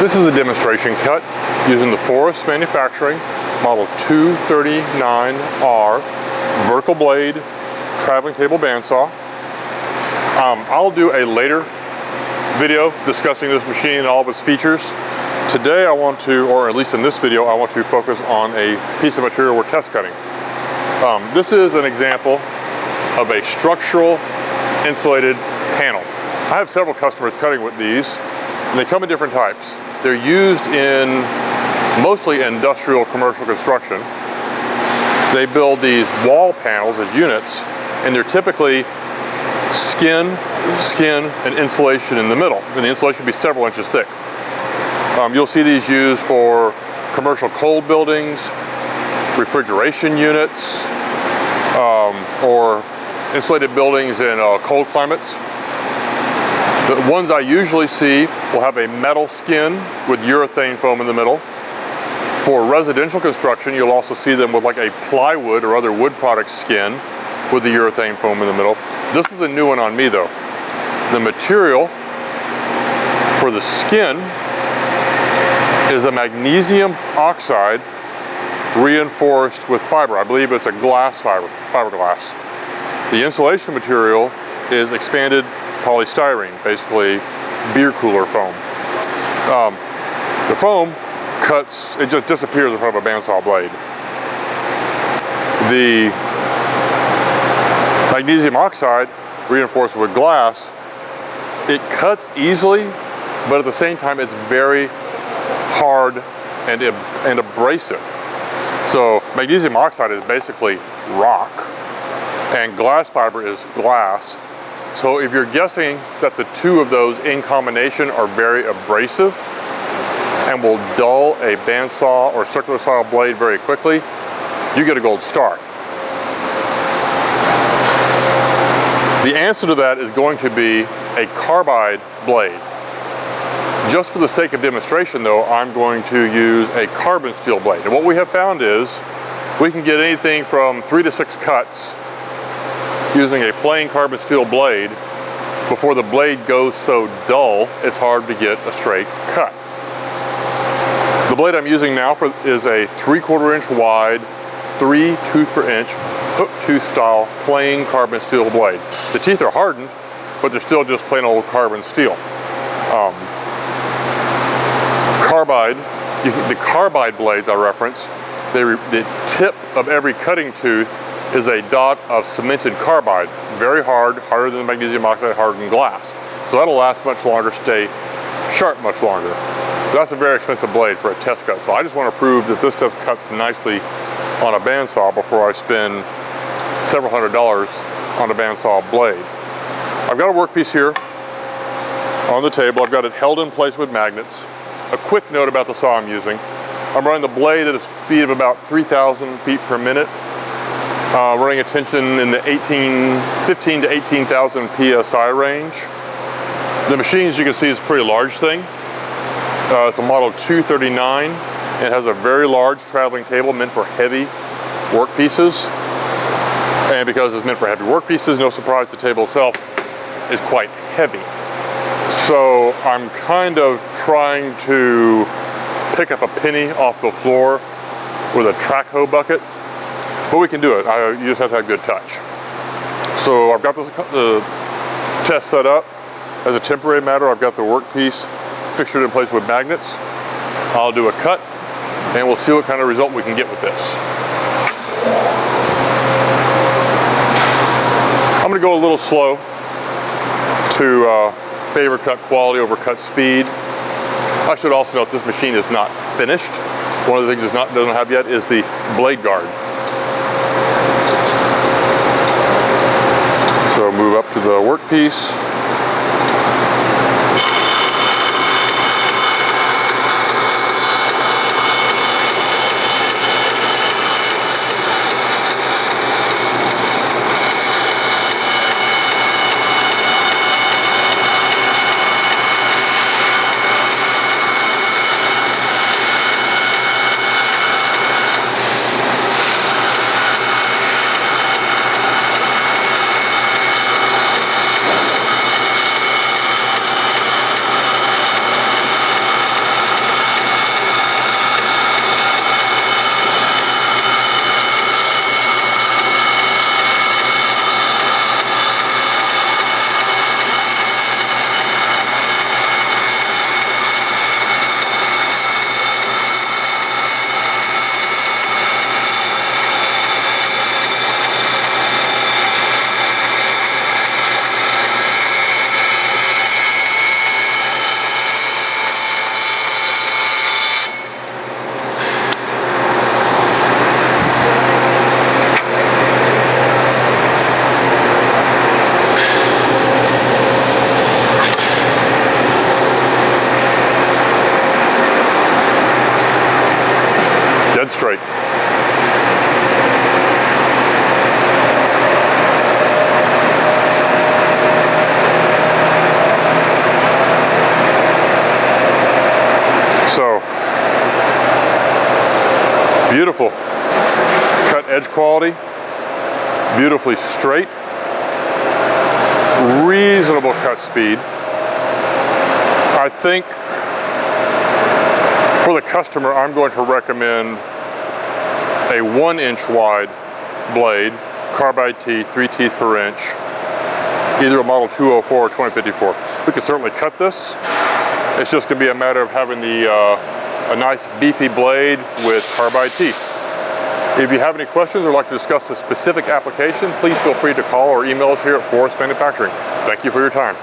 This is a demonstration cut using the Forrest Manufacturing Model 239R vertical blade traveling table bandsaw. I'll do a later video discussing this machine and all of its features. Today I want to, or at least in this video, I want to focus on a piece of material we're test cutting. This is an example of a structural insulated panel. I have several customers cutting with these, and they come in different types. They're used in mostly industrial commercial construction. They build these wall panels as units, and they're typically skin, and insulation in the middle. And the insulation will be several inches thick. You'll see these used for commercial cold buildings, refrigeration units, or insulated buildings in cold climates. The ones I usually see will have a metal skin with urethane foam in the middle. For residential construction, you'll also see them with like a plywood or other wood product skin with the urethane foam in the middle. This is a new one on me though. The material for the skin is a magnesium oxide reinforced with fiber. I believe it's a glass fiberglass. The insulation material is expanded polystyrene, basically beer cooler foam. The foam cuts, it just disappears in front of a bandsaw blade. The magnesium oxide reinforced with glass, it cuts easily, but at the same time it's very hard and abrasive. So magnesium oxide is basically rock, and glass fiber is glass. So if you're guessing that the two of those in combination are very abrasive and will dull a bandsaw or circular saw blade very quickly, you get a gold star. The answer to that is going to be a carbide blade. Just for the sake of demonstration though, I'm going to use a carbon steel blade. And what we have found is we can get anything from 3 to 6 cuts using a plain carbon steel blade before the blade goes so dull it's hard to get a straight cut. The blade I'm using now is a 3/4 inch wide, 3 tooth per inch hook tooth style plain carbon steel blade. The teeth are hardened, but they're still just plain old carbon steel. The carbide blades I reference, the tip of every cutting tooth is a dot of cemented carbide. Very hard, harder than the magnesium oxide, harder than glass. So that'll last much longer, stay sharp much longer. But that's a very expensive blade for a test cut. So I just want to prove that this stuff cuts nicely on a bandsaw before I spend several $100s on a bandsaw blade. I've got a workpiece here on the table. I've got it held in place with magnets. A quick note about the saw I'm using. I'm running the blade at a speed of about 3,000 feet per minute. Running a tension in the 15 to 18,000 PSI range. The machine, as you can see, is a pretty large thing. It's a Model 239. It has a very large traveling table meant for heavy work pieces. And because it's meant for heavy work pieces, no surprise the table itself is quite heavy. So I'm kind of trying to pick up a penny off the floor with a track hoe bucket. But we can do it. You just have to have good touch. So I've got the test set up. As a temporary matter, I've got the workpiece fixtured in place with magnets. I'll do a cut, and we'll see what kind of result we can get with this. I'm going to go a little slow to favor cut quality over cut speed. I should also note this machine is not finished. One of the things it doesn't have yet is the blade guard. So move up to the workpiece. Beautiful cut edge quality, beautifully straight, reasonable cut speed. I think for the customer, I'm going to recommend a 1-inch wide blade, carbide teeth, 3 teeth per inch, either a model 204 or 2054. We can certainly cut this. It's just going to be a matter of having a nice beefy blade with carbide teeth. If you have any questions or like to discuss a specific application, please feel free to call or email us here at Forrest Manufacturing. Thank you for your time.